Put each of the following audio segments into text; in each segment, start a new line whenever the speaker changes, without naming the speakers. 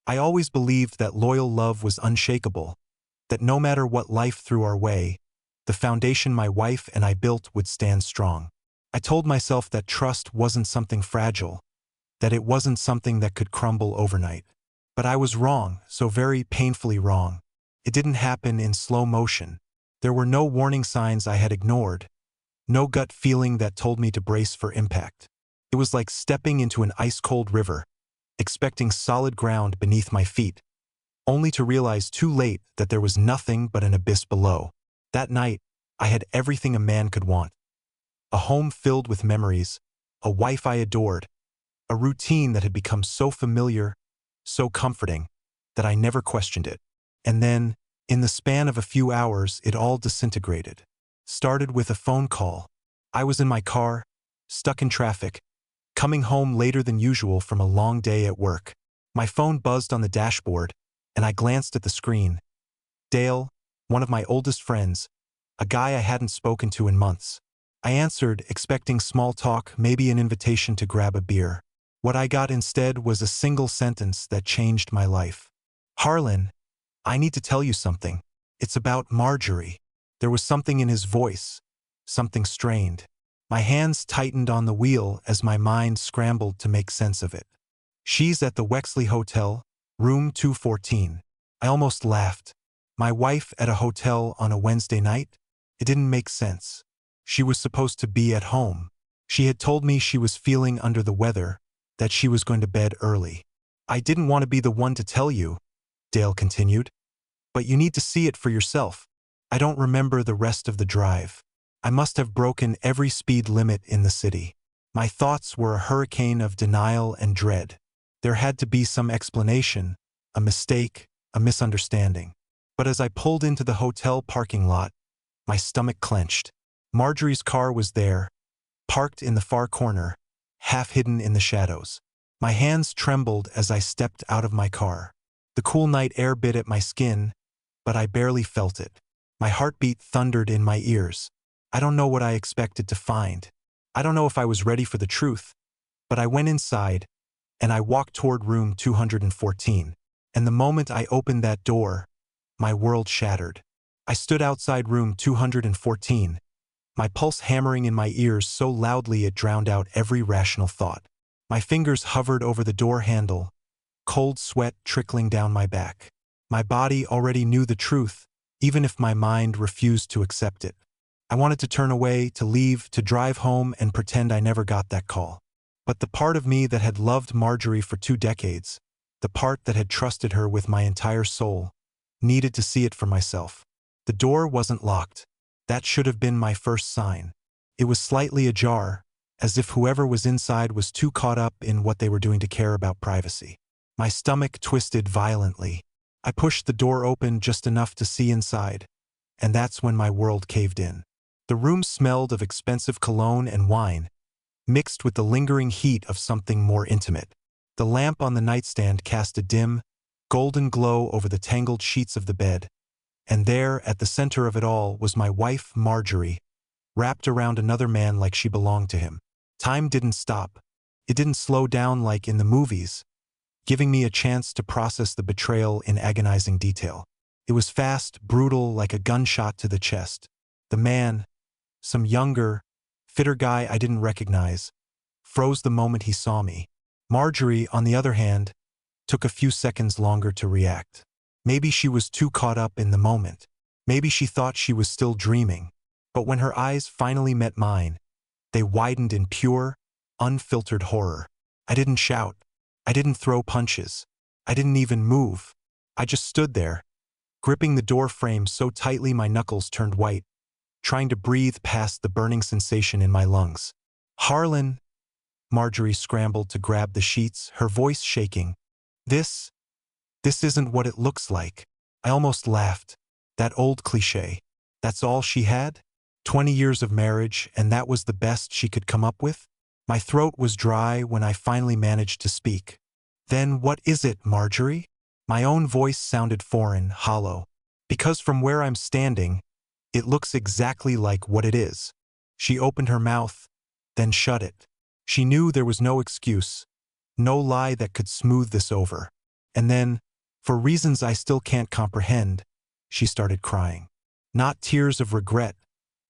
I always believed that loyal love was unshakable, that no matter what life threw our way, the foundation my wife and I built would stand strong. I told myself that trust wasn't something fragile, that it wasn't something that could crumble overnight. But I was wrong, so very painfully wrong. It didn't happen in slow motion. There were no warning signs I had ignored, no gut feeling that told me to brace for impact. It was like stepping into an ice-cold river, expecting solid ground beneath my feet, only to realize too late that there was nothing but an abyss below. That night, I had everything a man could want. A home filled with memories, a wife I adored, a routine that had become so familiar, so comforting, that I never questioned it. And then, in the span of a few hours, it all disintegrated. Started with a phone call. I was in my car, stuck in traffic, coming home later than usual from a long day at work. My phone buzzed on the dashboard, and I glanced at the screen. Dale, one of my oldest friends, a guy I hadn't spoken to in months. I answered, expecting small talk, maybe an invitation to grab a beer. What I got instead was a single sentence that changed my life. "Harlan, I need to tell you something. It's about Marjorie." There was something in his voice, something strained. My hands tightened on the wheel as my mind scrambled to make sense of it. "She's at the Wexley Hotel, room 214. I almost laughed. My wife at a hotel on a Wednesday night? It didn't make sense. She was supposed to be at home. She had told me she was feeling under the weather, that she was going to bed early. "I didn't want to be the one to tell you," Dale continued, "but you need to see it for yourself." I don't remember the rest of the drive. I must have broken every speed limit in the city. My thoughts were a hurricane of denial and dread. There had to be some explanation, a mistake, a misunderstanding. But as I pulled into the hotel parking lot, my stomach clenched. Marjorie's car was there, parked in the far corner, half hidden in the shadows. My hands trembled as I stepped out of my car. The cool night air bit at my skin, but I barely felt it. My heartbeat thundered in my ears. I don't know what I expected to find. I don't know if I was ready for the truth, but I went inside, and I walked toward room 214. And the moment I opened that door, my world shattered. I stood outside room 214, my pulse hammering in my ears so loudly it drowned out every rational thought. My fingers hovered over the door handle, cold sweat trickling down my back. My body already knew the truth, even if my mind refused to accept it. I wanted to turn away, to leave, to drive home and pretend I never got that call. But the part of me that had loved Marjorie for 2 decades, the part that had trusted her with my entire soul, needed to see it for myself. The door wasn't locked. That should have been my first sign. It was slightly ajar, as if whoever was inside was too caught up in what they were doing to care about privacy. My stomach twisted violently. I pushed the door open just enough to see inside, and that's when my world caved in. The room smelled of expensive cologne and wine, mixed with the lingering heat of something more intimate. The lamp on the nightstand cast a dim, golden glow over the tangled sheets of the bed, and there, at the center of it all, was my wife, Marjorie, wrapped around another man like she belonged to him. Time didn't stop. It didn't slow down like in the movies, giving me a chance to process the betrayal in agonizing detail. It was fast, brutal, like a gunshot to the chest. The man, some younger, fitter guy I didn't recognize, froze the moment he saw me. Marjorie, on the other hand, took a few seconds longer to react. Maybe she was too caught up in the moment. Maybe she thought she was still dreaming. But when her eyes finally met mine, they widened in pure, unfiltered horror. I didn't shout. I didn't throw punches. I didn't even move. I just stood there, gripping the door frame so tightly my knuckles turned white, trying to breathe past the burning sensation in my lungs. "Harlan," Marjorie scrambled to grab the sheets, her voice shaking. This isn't what it looks like." I almost laughed. That old cliché. That's all she had? 20 years of marriage, and that was the best she could come up with? My throat was dry when I finally managed to speak. "Then what is it, Marjorie?" My own voice sounded foreign, hollow. "Because from where I'm standing, it looks exactly like what it is." She opened her mouth, then shut it. She knew there was no excuse, no lie that could smooth this over. And then, for reasons I still can't comprehend, she started crying. Not tears of regret,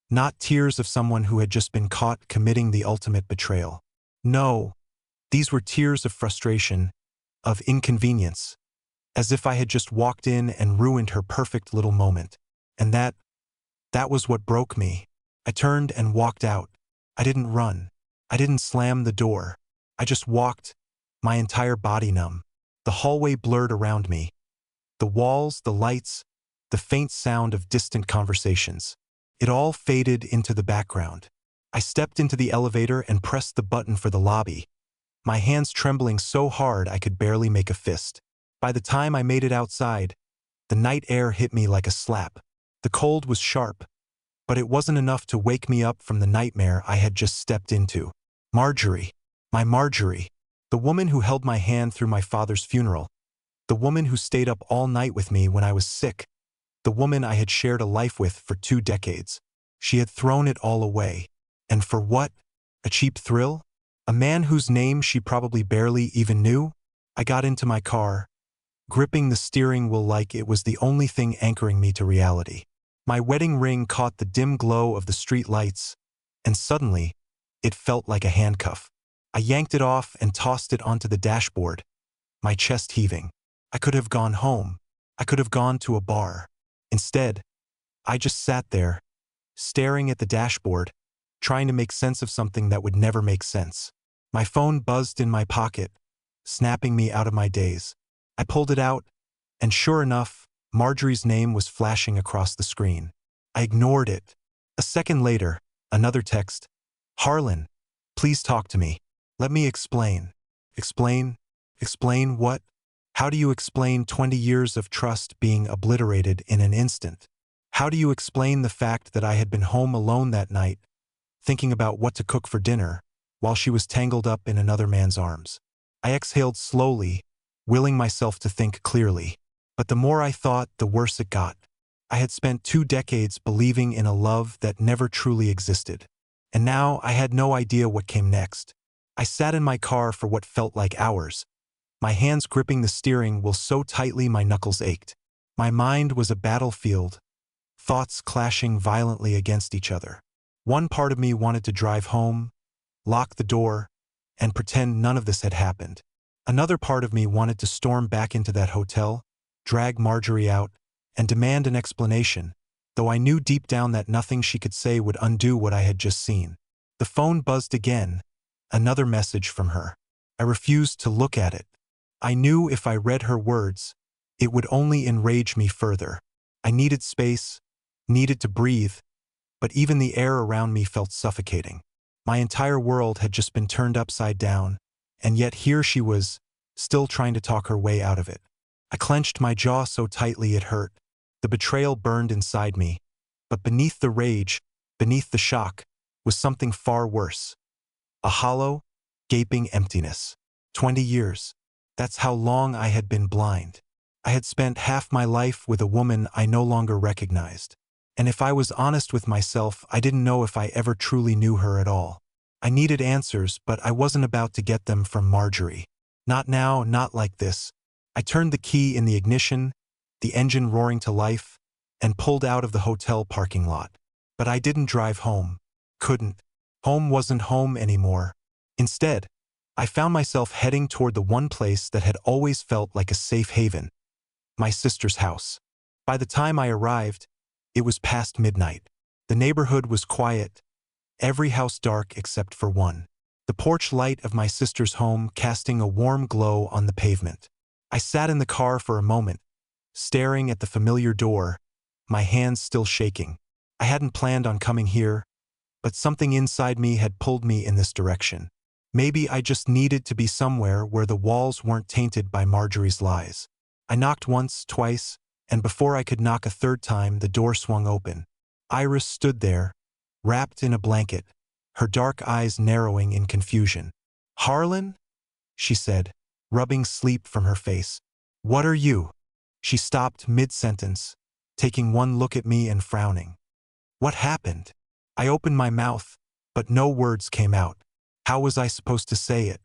not tears of someone who had just been caught committing the ultimate betrayal. No, these were tears of frustration, of inconvenience, as if I had just walked in and ruined her perfect little moment. And that was what broke me. I turned and walked out. I didn't run. I didn't slam the door. I just walked, my entire body numb. The hallway blurred around me. The walls, the lights, the faint sound of distant conversations. It all faded into the background. I stepped into the elevator and pressed the button for the lobby, my hands trembling so hard I could barely make a fist. By the time I made it outside, the night air hit me like a slap. The cold was sharp, but it wasn't enough to wake me up from the nightmare I had just stepped into. Marjorie, my Marjorie, the woman who held my hand through my father's funeral, the woman who stayed up all night with me when I was sick, the woman I had shared a life with for 2 decades. She had thrown it all away. And for what? A cheap thrill? A man whose name she probably barely even knew? I got into my car, gripping the steering wheel like it was the only thing anchoring me to reality. My wedding ring caught the dim glow of the street lights, and suddenly, it felt like a handcuff. I yanked it off and tossed it onto the dashboard, my chest heaving. I could have gone home. I could have gone to a bar. Instead, I just sat there, staring at the dashboard, trying to make sense of something that would never make sense. My phone buzzed in my pocket, snapping me out of my daze. I pulled it out, and sure enough, Marjorie's name was flashing across the screen. I ignored it. A second later, another text. Harlan, please talk to me. Let me explain. Explain? Explain what? How do you explain 20 years of trust being obliterated in an instant? How do you explain the fact that I had been home alone that night, thinking about what to cook for dinner, while she was tangled up in another man's arms? I exhaled slowly, willing myself to think clearly. But the more I thought, the worse it got. I had spent 2 decades believing in a love that never truly existed. And now I had no idea what came next. I sat in my car for what felt like hours, my hands gripping the steering wheel so tightly my knuckles ached. My mind was a battlefield, thoughts clashing violently against each other. One part of me wanted to drive home, lock the door, and pretend none of this had happened. Another part of me wanted to storm back into that hotel, drag Marjorie out, and demand an explanation, though I knew deep down that nothing she could say would undo what I had just seen. The phone buzzed again, another message from her. I refused to look at it. I knew if I read her words, it would only enrage me further. I needed space, needed to breathe, but even the air around me felt suffocating. My entire world had just been turned upside down, and yet here she was, still trying to talk her way out of it. I clenched my jaw so tightly it hurt. The betrayal burned inside me, but beneath the rage, beneath the shock, was something far worse. A hollow, gaping emptiness. 20 years. That's how long I had been blind. I had spent half my life with a woman I no longer recognized. And if I was honest with myself, I didn't know if I ever truly knew her at all. I needed answers, but I wasn't about to get them from Marjorie. Not now, not like this. I turned the key in the ignition, the engine roaring to life, and pulled out of the hotel parking lot. But I didn't drive home. Couldn't. Home wasn't home anymore. Instead, I found myself heading toward the one place that had always felt like a safe haven, my sister's house. By the time I arrived, it was past midnight. The neighborhood was quiet, every house dark except for one. The porch light of my sister's home casting a warm glow on the pavement. I sat in the car for a moment, staring at the familiar door, my hands still shaking. I hadn't planned on coming here, but something inside me had pulled me in this direction. Maybe I just needed to be somewhere where the walls weren't tainted by Marjorie's lies. I knocked once, twice, and before I could knock a third time, the door swung open. Iris stood there, wrapped in a blanket, her dark eyes narrowing in confusion. "Harlan?" she said, rubbing sleep from her face. "What are you?" She stopped mid-sentence, taking one look at me and frowning. What happened? I opened my mouth, but no words came out. How was I supposed to say it?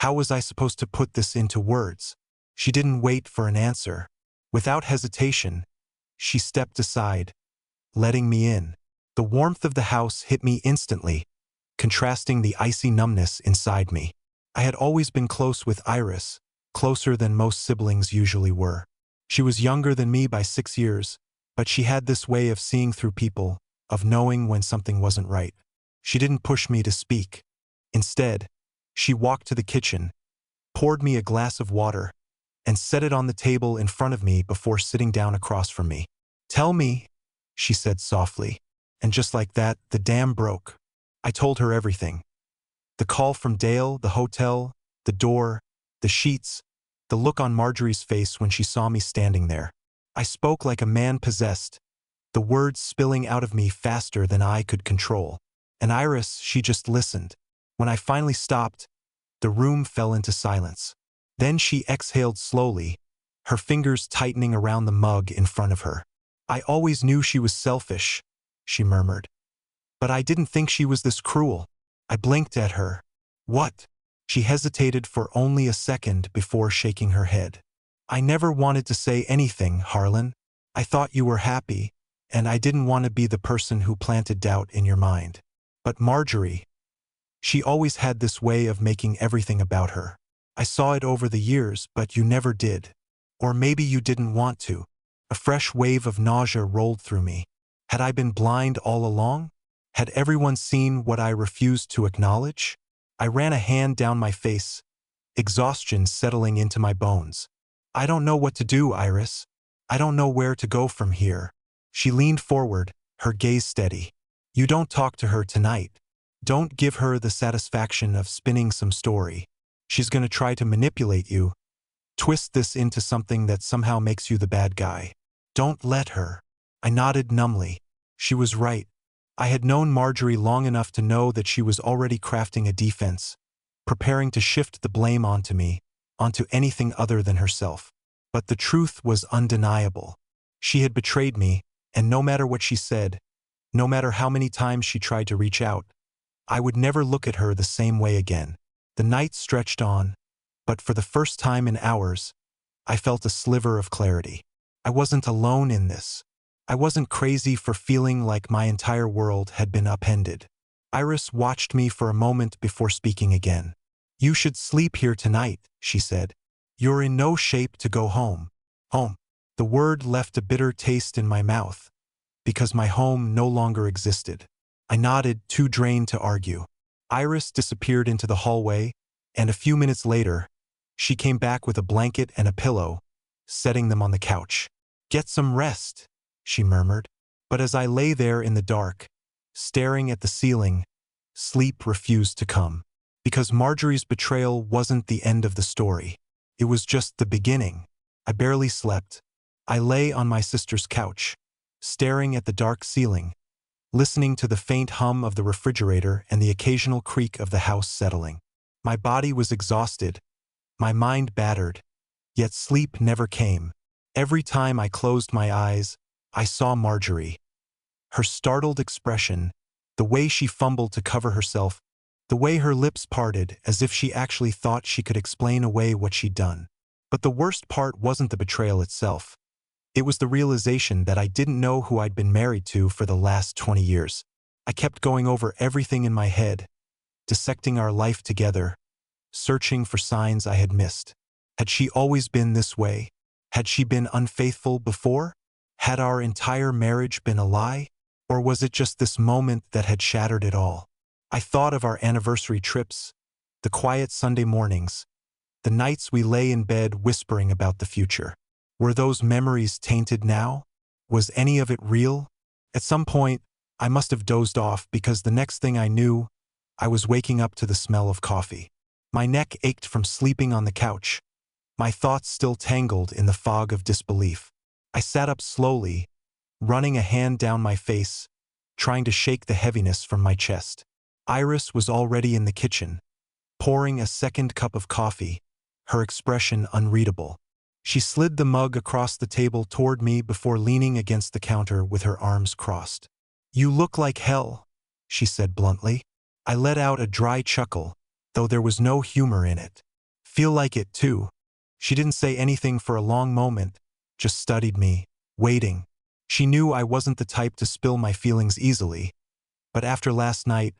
How was I supposed to put this into words? She didn't wait for an answer. Without hesitation, she stepped aside, letting me in. The warmth of the house hit me instantly, contrasting the icy numbness inside me. I had always been close with Iris, closer than most siblings usually were. She was younger than me by 6 years, but she had this way of seeing through people, of knowing when something wasn't right. She didn't push me to speak. Instead, she walked to the kitchen, poured me a glass of water, and set it on the table in front of me before sitting down across from me. "Tell me," she said softly. And just like that, the dam broke. I told her everything. The call from Dale, the hotel, the door, the sheets, the look on Marjorie's face when she saw me standing there. I spoke like a man possessed, the words spilling out of me faster than I could control. And Iris, she just listened. When I finally stopped, the room fell into silence. Then she exhaled slowly, her fingers tightening around the mug in front of her. "I always knew she was selfish," she murmured. "But I didn't think she was this cruel." I blinked at her. "What?" She hesitated for only a second before shaking her head. "I never wanted to say anything, Harlan. I thought you were happy, and I didn't want to be the person who planted doubt in your mind. But Marjorie, she always had this way of making everything about her. I saw it over the years, but you never did. Or maybe you didn't want to." A fresh wave of nausea rolled through me. Had I been blind all along? Had everyone seen what I refused to acknowledge? I ran a hand down my face, exhaustion settling into my bones. "I don't know what to do, Iris. I don't know where to go from here." She leaned forward, her gaze steady. "You don't talk to her tonight. Don't give her the satisfaction of spinning some story. She's going to try to manipulate you, twist this into something that somehow makes you the bad guy. Don't let her." I nodded numbly. She was right. I had known Marjorie long enough to know that she was already crafting a defense, preparing to shift the blame onto me, onto anything other than herself. But the truth was undeniable. She had betrayed me, and no matter what she said, no matter how many times she tried to reach out, I would never look at her the same way again. The night stretched on, but for the first time in hours, I felt a sliver of clarity. I wasn't alone in this. I wasn't crazy for feeling like my entire world had been upended. Iris watched me for a moment before speaking again. "You should sleep here tonight," she said. "You're in no shape to go home." Home. The word left a bitter taste in my mouth, because my home no longer existed. I nodded, too drained to argue. Iris disappeared into the hallway, and a few minutes later, she came back with a blanket and a pillow, setting them on the couch. "Get some rest," she murmured. But as I lay there in the dark, staring at the ceiling, sleep refused to come. Because Marjorie's betrayal wasn't the end of the story. It was just the beginning. I barely slept. I lay on my sister's couch, staring at the dark ceiling, listening to the faint hum of the refrigerator and the occasional creak of the house settling. My body was exhausted, my mind battered, yet sleep never came. Every time I closed my eyes, I saw Marjorie. Her startled expression, the way she fumbled to cover herself, the way her lips parted as if she actually thought she could explain away what she'd done. But the worst part wasn't the betrayal itself. It was the realization that I didn't know who I'd been married to for the last 20 years. I kept going over everything in my head, dissecting our life together, searching for signs I had missed. Had she always been this way? Had she been unfaithful before? Had our entire marriage been a lie? Or was it just this moment that had shattered it all? I thought of our anniversary trips, the quiet Sunday mornings, the nights we lay in bed whispering about the future. Were those memories tainted now? Was any of it real? At some point, I must have dozed off because the next thing I knew, I was waking up to the smell of coffee. My neck ached from sleeping on the couch, my thoughts still tangled in the fog of disbelief. I sat up slowly, running a hand down my face, trying to shake the heaviness from my chest. Iris was already in the kitchen, pouring a second cup of coffee, her expression unreadable. She slid the mug across the table toward me before leaning against the counter with her arms crossed. "You look like hell," she said bluntly. I let out a dry chuckle, though there was no humor in it. "Feel like it too." She didn't say anything for a long moment, just studied me, waiting. She knew I wasn't the type to spill my feelings easily, but after last night,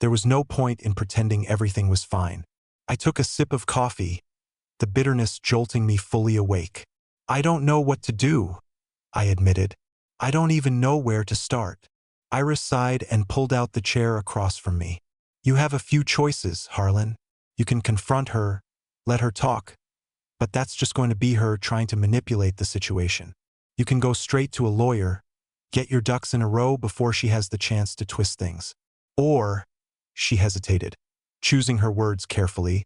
there was no point in pretending everything was fine. I took a sip of coffee, the bitterness jolting me fully awake. I don't know what to do, I admitted. I don't even know where to start. Iris sighed and pulled out the chair across from me. You have a few choices, Harlan. You can confront her, let her talk, but that's just going to be her trying to manipulate the situation. You can go straight to a lawyer, get your ducks in a row before she has the chance to twist things. Or, she hesitated, choosing her words carefully,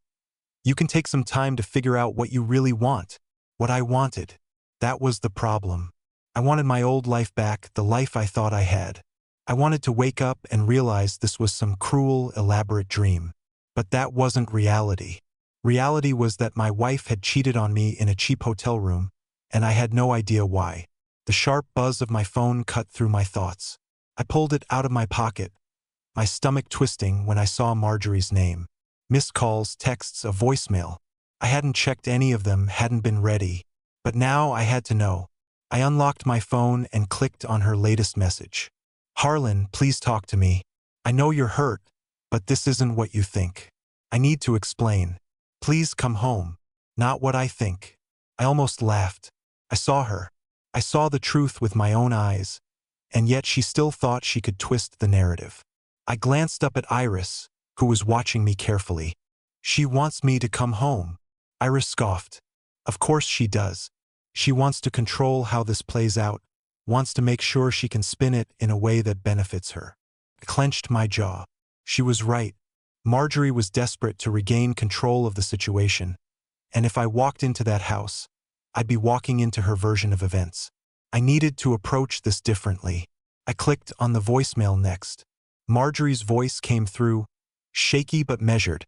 you can take some time to figure out what you really want. What I wanted. That was the problem. I wanted my old life back, the life I thought I had. I wanted to wake up and realize this was some cruel, elaborate dream. But that wasn't reality. Reality was that my wife had cheated on me in a cheap hotel room, and I had no idea why. The sharp buzz of my phone cut through my thoughts. I pulled it out of my pocket, my stomach twisting when I saw Marjorie's name. Missed calls, texts, a voicemail. I hadn't checked any of them, hadn't been ready. But now I had to know. I unlocked my phone and clicked on her latest message. Harlan, please talk to me. I know you're hurt, but this isn't what you think. I need to explain. Please come home. Not what I think. I almost laughed. I saw her. I saw the truth with my own eyes, and yet she still thought she could twist the narrative. I glanced up at Iris, who was watching me carefully. She wants me to come home. Iris scoffed. Of course she does. She wants to control how this plays out, wants to make sure she can spin it in a way that benefits her. I clenched my jaw. She was right. Marjorie was desperate to regain control of the situation, and if I walked into that house, I'd be walking into her version of events. I needed to approach this differently. I clicked on the voicemail next. Marjorie's voice came through, shaky but measured,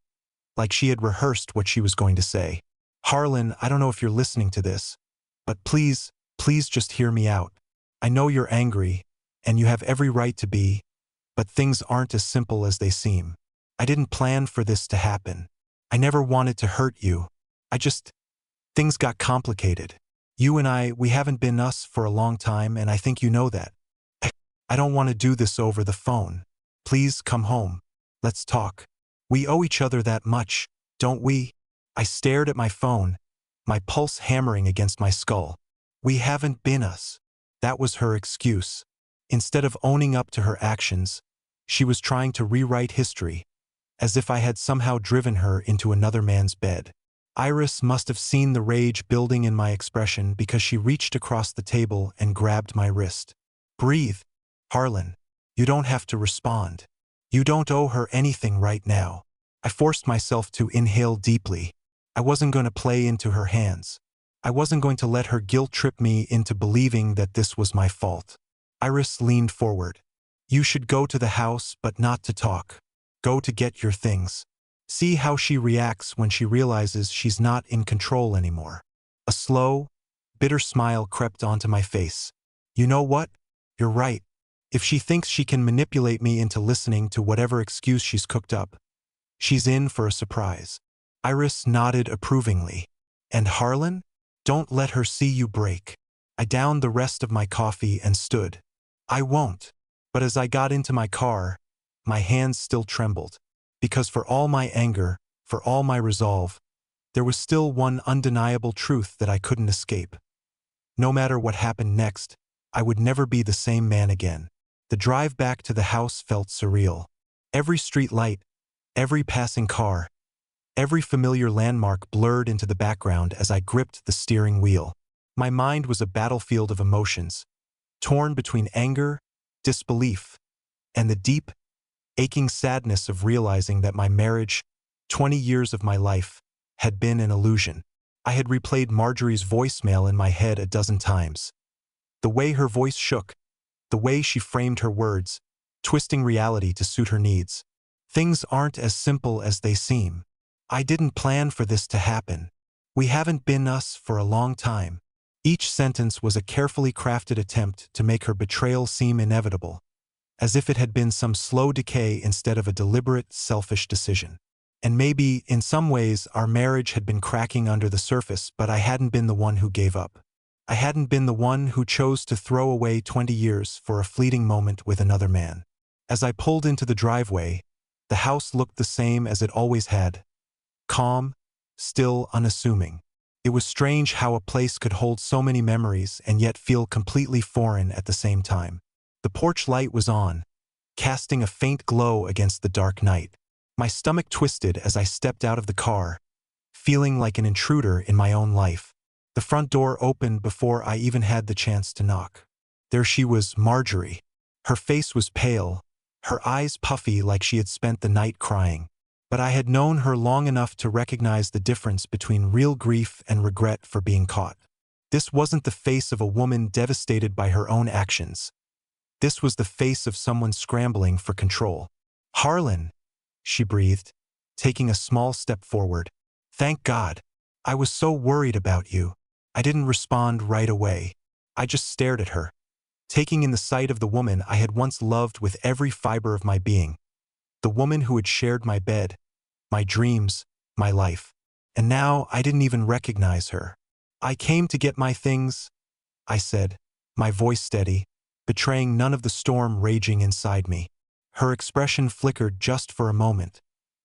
like she had rehearsed what she was going to say. Harlan, I don't know if you're listening to this, but please just hear me out. I know you're angry, and you have every right to be, but things aren't as simple as they seem. I didn't plan for this to happen. I never wanted to hurt you. Things got complicated. You and I, we haven't been us for a long time, and I think you know that. I don't want to do this over the phone. Please come home. Let's talk. We owe each other that much, don't we? I stared at my phone, my pulse hammering against my skull. We haven't been us. That was her excuse. Instead of owning up to her actions, she was trying to rewrite history, as if I had somehow driven her into another man's bed. Iris must have seen the rage building in my expression because she reached across the table and grabbed my wrist. Breathe, Harlan. You don't have to respond. You don't owe her anything right now. I forced myself to inhale deeply. I wasn't going to play into her hands. I wasn't going to let her guilt trip me into believing that this was my fault. Iris leaned forward. You should go to the house, but not to talk. Go to get your things. See how she reacts when she realizes she's not in control anymore. A slow, bitter smile crept onto my face. You know what? You're right. If she thinks she can manipulate me into listening to whatever excuse she's cooked up, she's in for a surprise. Iris nodded approvingly. And Harlan? Don't let her see you break. I downed the rest of my coffee and stood. I won't. But as I got into my car, my hands still trembled. Because for all my anger, for all my resolve, there was still one undeniable truth that I couldn't escape. No matter what happened next, I would never be the same man again. The drive back to the house felt surreal. Every street light, every passing car, every familiar landmark blurred into the background as I gripped the steering wheel. My mind was a battlefield of emotions, torn between anger, disbelief, and the deep, aching sadness of realizing that my marriage, 20 years of my life, had been an illusion. I had replayed Marjorie's voicemail in my head a dozen times. The way her voice shook, the way she framed her words, twisting reality to suit her needs. Things aren't as simple as they seem. I didn't plan for this to happen. We haven't been us for a long time. Each sentence was a carefully crafted attempt to make her betrayal seem inevitable, as if it had been some slow decay instead of a deliberate, selfish decision. And maybe, in some ways, our marriage had been cracking under the surface, but I hadn't been the one who gave up. I hadn't been the one who chose to throw away 20 years for a fleeting moment with another man. As I pulled into the driveway, the house looked the same as it always had. Calm, still unassuming. It was strange how a place could hold so many memories and yet feel completely foreign at the same time. The porch light was on, casting a faint glow against the dark night. My stomach twisted as I stepped out of the car, feeling like an intruder in my own life. The front door opened before I even had the chance to knock. There she was, Marjorie. Her face was pale, her eyes puffy like she had spent the night crying. But I had known her long enough to recognize the difference between real grief and regret for being caught. This wasn't the face of a woman devastated by her own actions. This was the face of someone scrambling for control. "Harlan," she breathed, taking a small step forward. "Thank God. I was so worried about you." I didn't respond right away. I just stared at her, taking in the sight of the woman I had once loved with every fiber of my being. The woman who had shared my bed, my dreams, my life. And now I didn't even recognize her. "I came to get my things," I said, my voice steady, betraying none of the storm raging inside me. Her expression flickered just for a moment,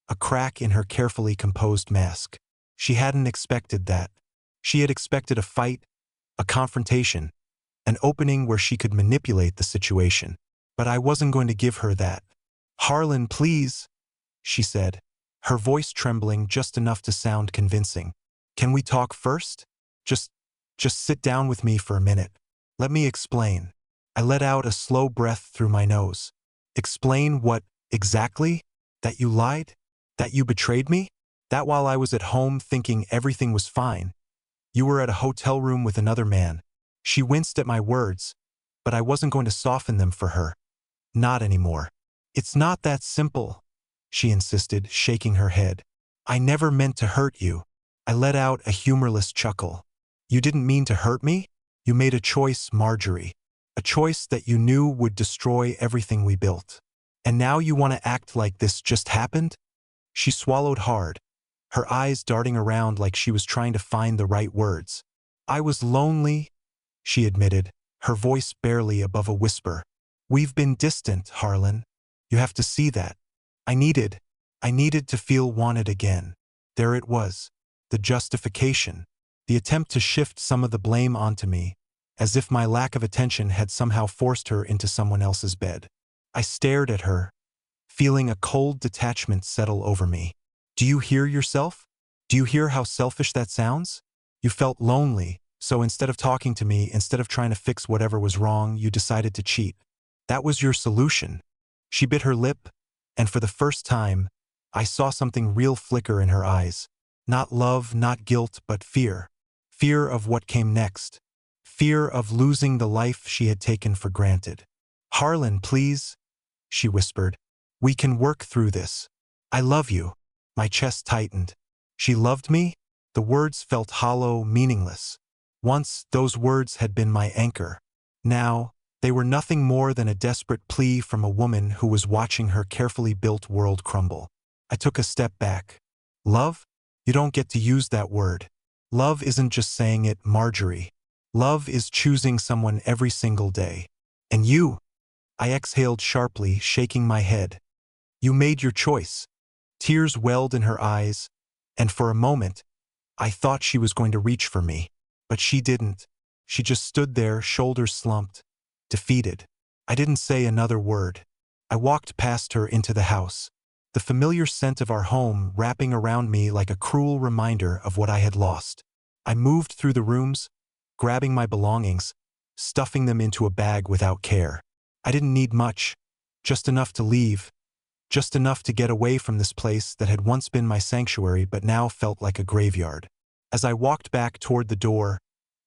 a crack in her carefully composed mask. She hadn't expected that. She had expected a fight, a confrontation, an opening where she could manipulate the situation. But I wasn't going to give her that. "Harlan, please," she said, her voice trembling just enough to sound convincing. "Can we talk first? Just sit down with me for a minute. Let me explain." I let out a slow breath through my nose. "Explain what, exactly? That you lied? That you betrayed me? That while I was at home thinking everything was fine, you were at a hotel room with another man?" She winced at my words, but I wasn't going to soften them for her. Not anymore. "It's not that simple," she insisted, shaking her head. "I never meant to hurt you." I let out a humorless chuckle. "You didn't mean to hurt me? You made a choice, Marjorie. A choice that you knew would destroy everything we built. And now you want to act like this just happened?" She swallowed hard, her eyes darting around like she was trying to find the right words. "I was lonely," she admitted, her voice barely above a whisper. "We've been distant, Harlan. You have to see that. I needed to feel wanted again." There it was, the justification, the attempt to shift some of the blame onto me, as if my lack of attention had somehow forced her into someone else's bed. I stared at her, feeling a cold detachment settle over me. "Do you hear yourself? Do you hear how selfish that sounds? You felt lonely, so instead of talking to me, instead of trying to fix whatever was wrong, you decided to cheat. That was your solution." She bit her lip, and for the first time, I saw something real flicker in her eyes. Not love, not guilt, but fear. Fear of what came next. Fear of losing the life she had taken for granted. "Harlan, please," she whispered. "We can work through this. I love you." My chest tightened. She loved me? The words felt hollow, meaningless. Once, those words had been my anchor. Now, they were nothing more than a desperate plea from a woman who was watching her carefully built world crumble. I took a step back. "Love? You don't get to use that word. Love isn't just saying it, Marjorie. Love is choosing someone every single day. And you," I exhaled sharply, shaking my head. "You made your choice." Tears welled in her eyes, and for a moment, I thought she was going to reach for me. But she didn't. She just stood there, shoulders slumped, defeated. I didn't say another word. I walked past her into the house, the familiar scent of our home wrapping around me like a cruel reminder of what I had lost. I moved through the rooms, grabbing my belongings, stuffing them into a bag without care. I didn't need much, just enough to leave, just enough to get away from this place that had once been my sanctuary but now felt like a graveyard. As I walked back toward the door,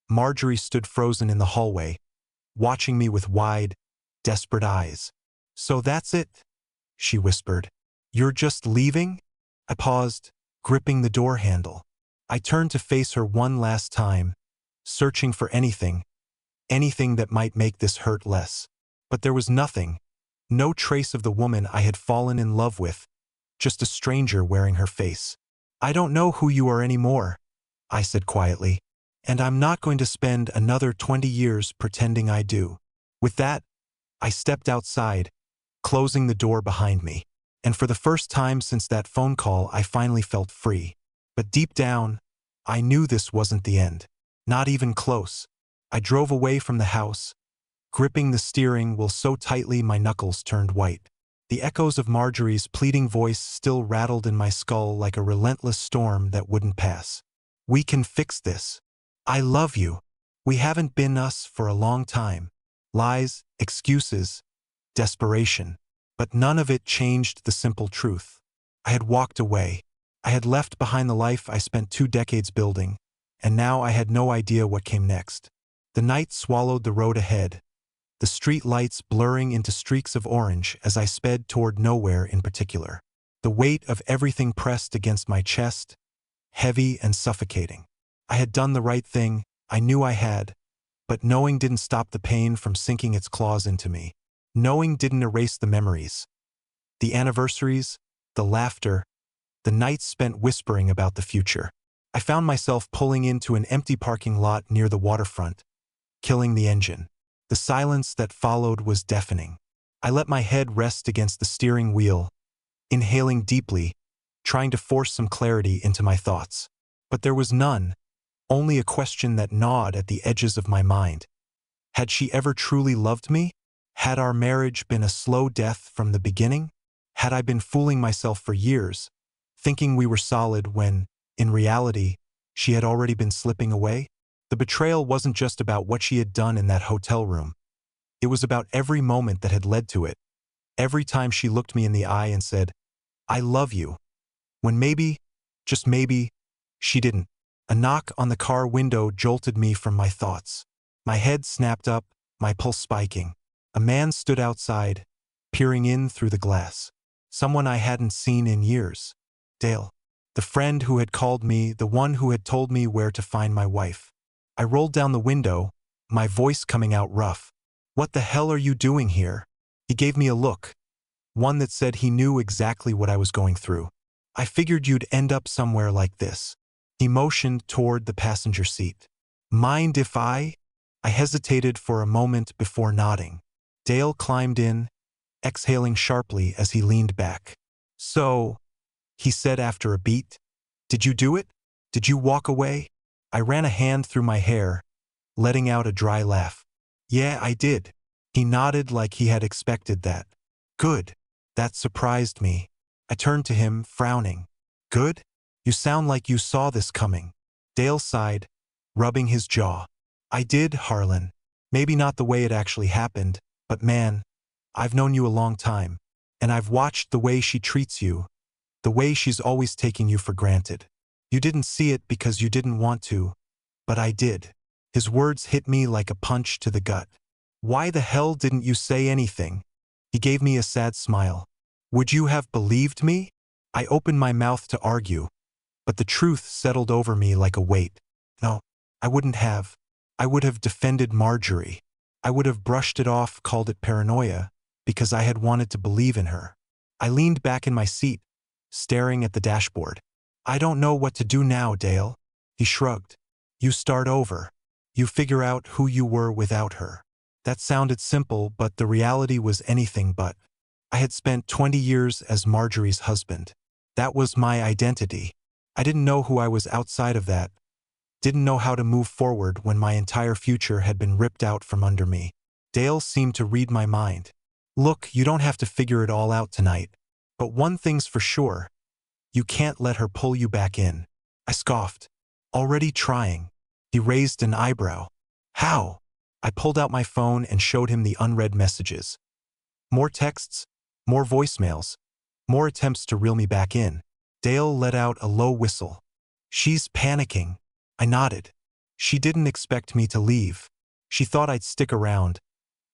Marjorie stood frozen in the hallway, watching me with wide, desperate eyes. "So that's it," she whispered. "You're just leaving?" I paused, gripping the door handle. I turned to face her one last time, searching for anything that might make this hurt less. But there was nothing, no trace of the woman I had fallen in love with, just a stranger wearing her face. "I don't know who you are anymore," I said quietly, "and I'm not going to spend another 20 years pretending I do." With that, I stepped outside, closing the door behind me. And for the first time since that phone call, I finally felt free. But deep down, I knew this wasn't the end. Not even close. I drove away from the house, gripping the steering wheel so tightly my knuckles turned white. The echoes of Marjorie's pleading voice still rattled in my skull like a relentless storm that wouldn't pass. "We can fix this. I love you. We haven't been us for a long time." Lies, excuses, desperation. But none of it changed the simple truth. I had walked away. I had left behind the life I spent 2 decades building, and now I had no idea what came next. The night swallowed the road ahead, the street lights blurring into streaks of orange as I sped toward nowhere in particular. The weight of everything pressed against my chest, heavy and suffocating. I had done the right thing, I knew I had, but knowing didn't stop the pain from sinking its claws into me. Knowing didn't erase the memories, the anniversaries, the laughter, the nights spent whispering about the future. I found myself pulling into an empty parking lot near the waterfront, killing the engine. The silence that followed was deafening. I let my head rest against the steering wheel, inhaling deeply, trying to force some clarity into my thoughts. But there was none, only a question that gnawed at the edges of my mind. Had she ever truly loved me? Had our marriage been a slow death from the beginning? Had I been fooling myself for years, thinking we were solid when, in reality, she had already been slipping away? The betrayal wasn't just about what she had done in that hotel room. It was about every moment that had led to it. Every time she looked me in the eye and said, "I love you," when maybe, just maybe, she didn't. A knock on the car window jolted me from my thoughts. My head snapped up, my pulse spiking. A man stood outside, peering in through the glass. Someone I hadn't seen in years. Dale. The friend who had called me, the one who had told me where to find my wife. I rolled down the window, my voice coming out rough. "What the hell are you doing here?" He gave me a look, one that said he knew exactly what I was going through. "I figured you'd end up somewhere like this." He motioned toward the passenger seat. "Mind if I?" I hesitated for a moment before nodding. Dale climbed in, exhaling sharply as he leaned back. "So," he said after a beat, "did you do it? Did you walk away?" I ran a hand through my hair, letting out a dry laugh. "Yeah, I did." He nodded like he had expected that. "Good." That surprised me. I turned to him, frowning. "Good? You sound like you saw this coming." Dale sighed, rubbing his jaw. "I did, Harlan. Maybe not the way it actually happened, but man, I've known you a long time, and I've watched the way she treats you, the way she's always taking you for granted. You didn't see it because you didn't want to, but I did." His words hit me like a punch to the gut. "Why the hell didn't you say anything?" He gave me a sad smile. "Would you have believed me?" I opened my mouth to argue, but the truth settled over me like a weight. No, I wouldn't have. I would have defended Marjorie. I would have brushed it off, called it paranoia, because I had wanted to believe in her. I leaned back in my seat, staring at the dashboard. "I don't know what to do now, Dale." He shrugged. "You start over. You figure out who you were without her." That sounded simple, but the reality was anything but. I had spent 20 years as Marjorie's husband. That was my identity. I didn't know who I was outside of that. Didn't know how to move forward when my entire future had been ripped out from under me. Dale seemed to read my mind. "Look, you don't have to figure it all out tonight. But one thing's for sure. You can't let her pull you back in." I scoffed. "Already trying." He raised an eyebrow. "How?" I pulled out my phone and showed him the unread messages. More texts, more voicemails, more attempts to reel me back in. Dale let out a low whistle. "She's panicking." I nodded. She didn't expect me to leave. She thought I'd stick around,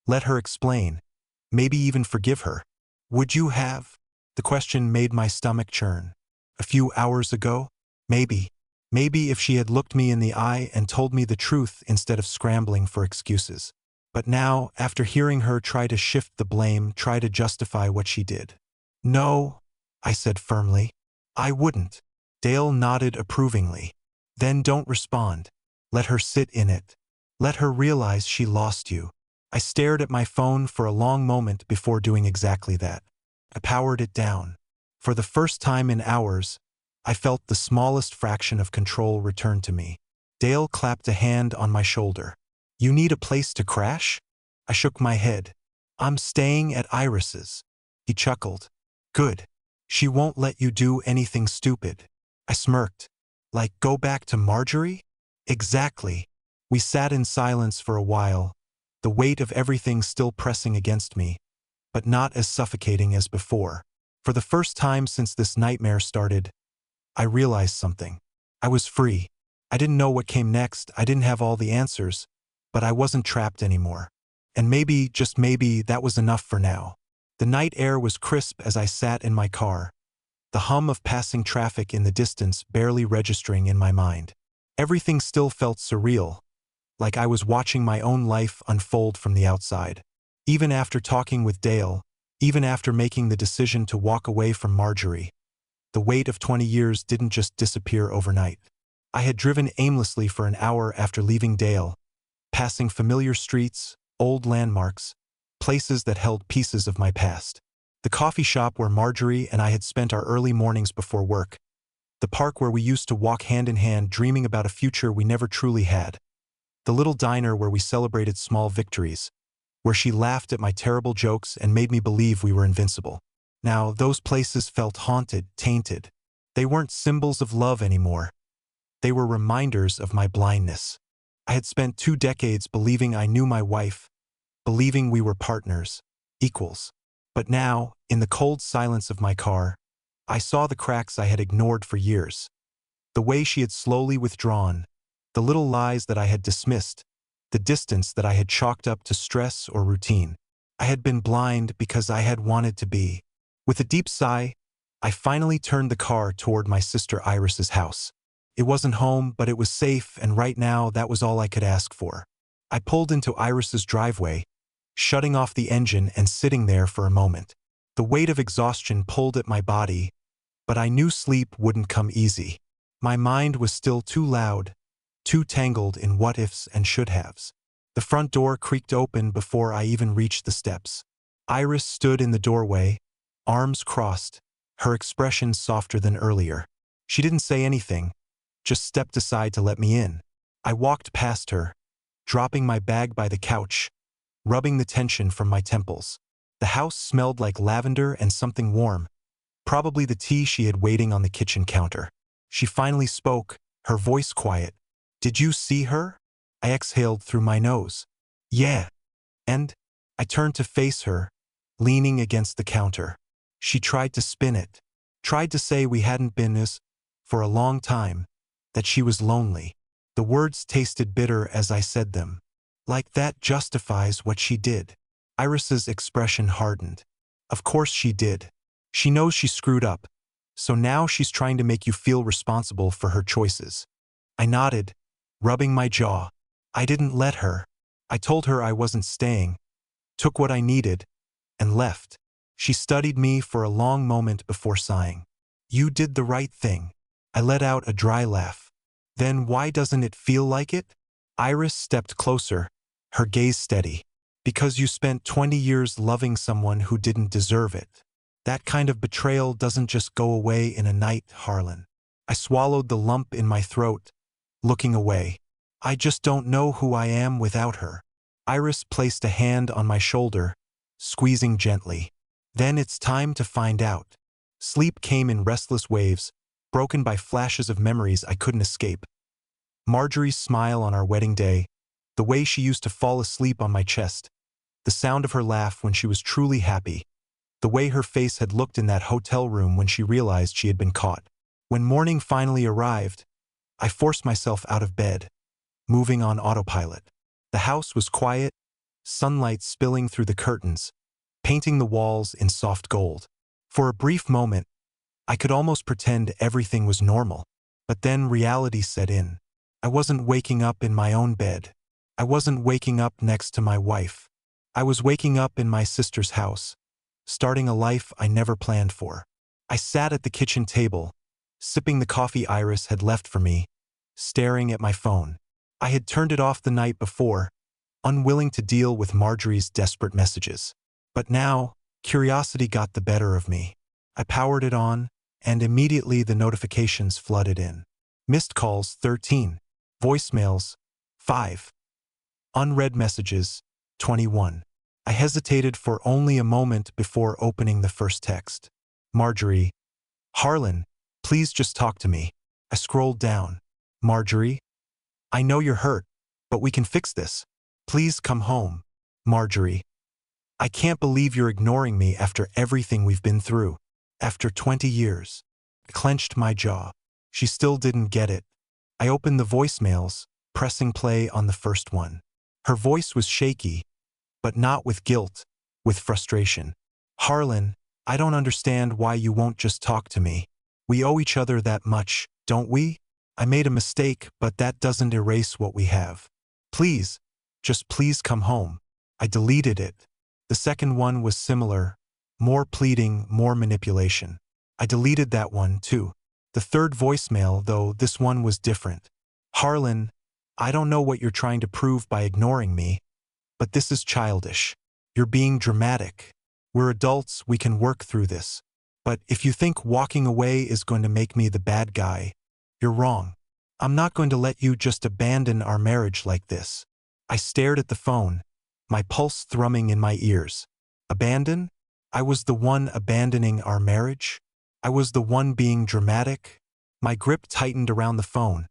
let her explain, maybe even forgive her. "Would you have?" The question made my stomach churn. "A few hours ago? Maybe. Maybe if she had looked me in the eye and told me the truth instead of scrambling for excuses. But now, after hearing her try to shift the blame, try to justify what she did. No, I said firmly. I wouldn't. Dale nodded approvingly. Then don't respond. Let her sit in it. Let her realize she lost you. I stared at my phone for a long moment before doing exactly that. I powered it down. For the first time in hours, I felt the smallest fraction of control return to me. Dale clapped a hand on my shoulder. You need a place to crash? I shook my head. I'm staying at Iris's. He chuckled. Good. She won't let you do anything stupid. I smirked. Like go back to Marjorie? Exactly. We sat in silence for a while, the weight of everything still pressing against me, but not as suffocating as before. For the first time since this nightmare started, I realized something. I was free. I didn't know what came next, I didn't have all the answers, but I wasn't trapped anymore. And maybe, just maybe, that was enough for now. The night air was crisp as I sat in my car, the hum of passing traffic in the distance barely registering in my mind. Everything still felt surreal, like I was watching my own life unfold from the outside. Even after talking with Dale, even after making the decision to walk away from Marjorie, the weight of 20 years didn't just disappear overnight. I had driven aimlessly for an hour after leaving Dale, passing familiar streets, old landmarks, places that held pieces of my past. The coffee shop where Marjorie and I had spent our early mornings before work. The park where we used to walk hand in hand dreaming about a future we never truly had. The little diner where we celebrated small victories, where she laughed at my terrible jokes and made me believe we were invincible. Now, those places felt haunted, tainted. They weren't symbols of love anymore. They were reminders of my blindness. I had spent 2 decades believing I knew my wife, believing we were partners, equals. But now, in the cold silence of my car, I saw the cracks I had ignored for years. The way she had slowly withdrawn, the little lies that I had dismissed, the distance that I had chalked up to stress or routine. I had been blind because I had wanted to be. With a deep sigh, I finally turned the car toward my sister Iris's house. It wasn't home, but it was safe, and right now that was all I could ask for. I pulled into Iris's driveway, shutting off the engine and sitting there for a moment. The weight of exhaustion pulled at my body, but I knew sleep wouldn't come easy. My mind was still too loud, too tangled in what-ifs and should-haves. The front door creaked open before I even reached the steps. Iris stood in the doorway, arms crossed, her expression softer than earlier. She didn't say anything, just stepped aside to let me in. I walked past her, dropping my bag by the couch, rubbing the tension from my temples. The house smelled like lavender and something warm, probably the tea she had waiting on the kitchen counter. She finally spoke, her voice quiet. Did you see her? I exhaled through my nose. Yeah. And? I turned to face her, leaning against the counter. She tried to spin it, tried to say we hadn't been as, for a long time, that she was lonely. The words tasted bitter as I said them. Like that justifies what she did. Iris's expression hardened. Of course she did. She knows she screwed up, so now she's trying to make you feel responsible for her choices. I nodded, rubbing my jaw. I didn't let her. I told her I wasn't staying, took what I needed, and left. She studied me for a long moment before sighing. You did the right thing. I let out a dry laugh. Then why doesn't it feel like it? Iris stepped closer, her gaze steady. Because you spent 20 years loving someone who didn't deserve it. That kind of betrayal doesn't just go away in a night, Harlan. I swallowed the lump in my throat, looking away. I just don't know who I am without her. Iris placed a hand on my shoulder, squeezing gently. Then it's time to find out. Sleep came in restless waves, broken by flashes of memories I couldn't escape. Marjorie's smile on our wedding day, the way she used to fall asleep on my chest, the sound of her laugh when she was truly happy, the way her face had looked in that hotel room when she realized she had been caught. When morning finally arrived, I forced myself out of bed, moving on autopilot. The house was quiet, sunlight spilling through the curtains, painting the walls in soft gold. For a brief moment, I could almost pretend everything was normal. But then reality set in. I wasn't waking up in my own bed. I wasn't waking up next to my wife. I was waking up in my sister's house, starting a life I never planned for. I sat at the kitchen table, sipping the coffee Iris had left for me, staring at my phone. I had turned it off the night before, unwilling to deal with Marjorie's desperate messages. But now, curiosity got the better of me. I powered it on, and immediately the notifications flooded in. Missed calls 13. Voicemails 5. Unread messages 21. I hesitated for only a moment before opening the first text. Marjorie. Harlan, please just talk to me. I scrolled down. Marjorie. I know you're hurt, but we can fix this. Please come home. Marjorie. I can't believe you're ignoring me after everything we've been through. After 20 years. I clenched my jaw. She still didn't get it. I opened the voicemails, pressing play on the first one. Her voice was shaky, but not with guilt, with frustration. Harlan, I don't understand why you won't just talk to me. We owe each other that much, don't we? I made a mistake, but that doesn't erase what we have. Please, just please come home. I deleted it. The second one was similar, more pleading, more manipulation. I deleted that one too. The third voicemail, though, this one was different. Harlan, I don't know what you're trying to prove by ignoring me, but this is childish. You're being dramatic. We're adults, we can work through this. But if you think walking away is going to make me the bad guy, you're wrong. I'm not going to let you just abandon our marriage like this. I stared at the phone, my pulse thrumming in my ears. Abandon? I was the one abandoning our marriage? I was the one being dramatic? My grip tightened around the phone,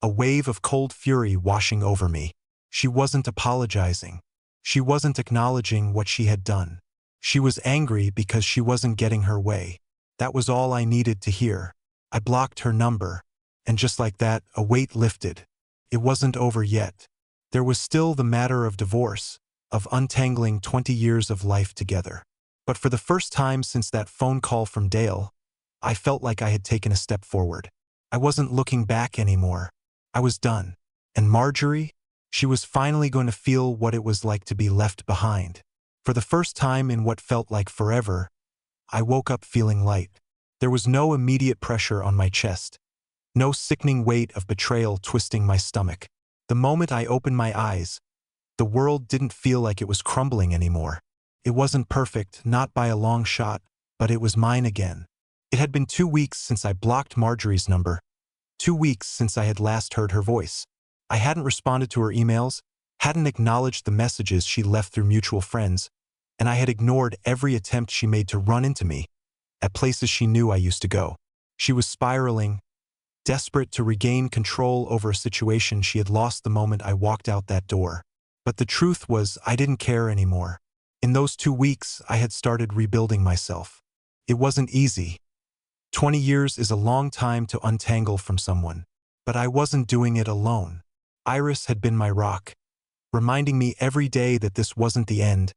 a wave of cold fury washing over me. She wasn't apologizing. She wasn't acknowledging what she had done. She was angry because she wasn't getting her way. That was all I needed to hear. I blocked her number, and just like that, a weight lifted. It wasn't over yet. There was still the matter of divorce, of untangling 20 years of life together. But for the first time since that phone call from Dale, I felt like I had taken a step forward. I wasn't looking back anymore. I was done. And Marjorie? She was finally going to feel what it was like to be left behind. For the first time in what felt like forever, I woke up feeling light. There was no immediate pressure on my chest, no sickening weight of betrayal twisting my stomach. The moment I opened my eyes, the world didn't feel like it was crumbling anymore. It wasn't perfect, not by a long shot, but it was mine again. It had been 2 weeks since I blocked Marjorie's number, 2 weeks since I had last heard her voice. I hadn't responded to her emails, hadn't acknowledged the messages she left through mutual friends, and I had ignored every attempt she made to run into me at places she knew I used to go. She was spiraling, desperate to regain control over a situation she had lost the moment I walked out that door. But the truth was, I didn't care anymore. In those 2 weeks, I had started rebuilding myself. It wasn't easy. 20 years is a long time to untangle from someone, but I wasn't doing it alone. Iris had been my rock, reminding me every day that this wasn't the end,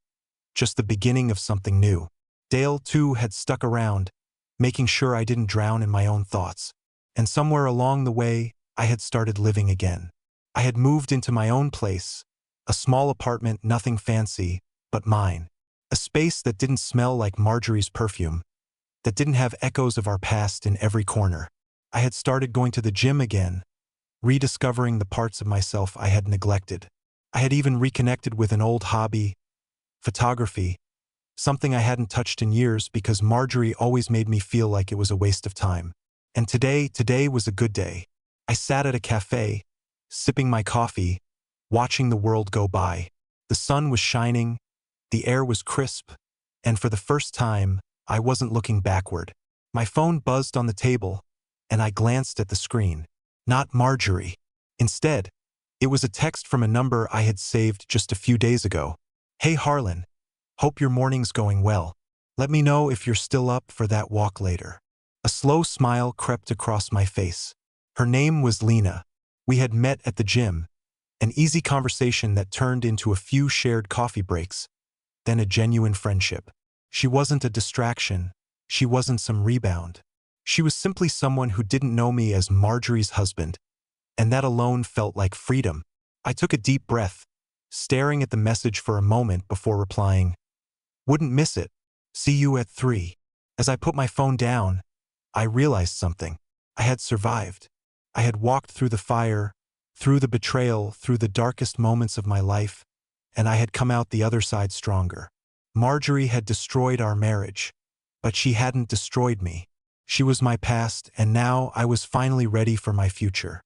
just the beginning of something new. Dale, too, had stuck around, making sure I didn't drown in my own thoughts. And somewhere along the way, I had started living again. I had moved into my own place, a small apartment, nothing fancy, but mine. A space that didn't smell like Marjorie's perfume, that didn't have echoes of our past in every corner. I had started going to the gym again, rediscovering the parts of myself I had neglected. I had even reconnected with an old hobby, photography, something I hadn't touched in years because Marjorie always made me feel like it was a waste of time. And today was a good day. I sat at a cafe, sipping my coffee, watching the world go by. The sun was shining, the air was crisp, and for the first time, I wasn't looking backward. My phone buzzed on the table, and I glanced at the screen. Not Marjorie. Instead, it was a text from a number I had saved just a few days ago. Hey Harlan, hope your morning's going well. Let me know if you're still up for that walk later. A slow smile crept across my face. Her name was Lena. We had met at the gym, an easy conversation that turned into a few shared coffee breaks, then a genuine friendship. She wasn't a distraction. She wasn't some rebound. She was simply someone who didn't know me as Marjorie's husband, and that alone felt like freedom. I took a deep breath, staring at the message for a moment before replying, "Wouldn't miss it. See you at 3. As I put my phone down, I realized something. I had survived. I had walked through the fire, through the betrayal, through the darkest moments of my life, and I had come out the other side stronger. Marjorie had destroyed our marriage, but she hadn't destroyed me. She was my past, and now I was finally ready for my future.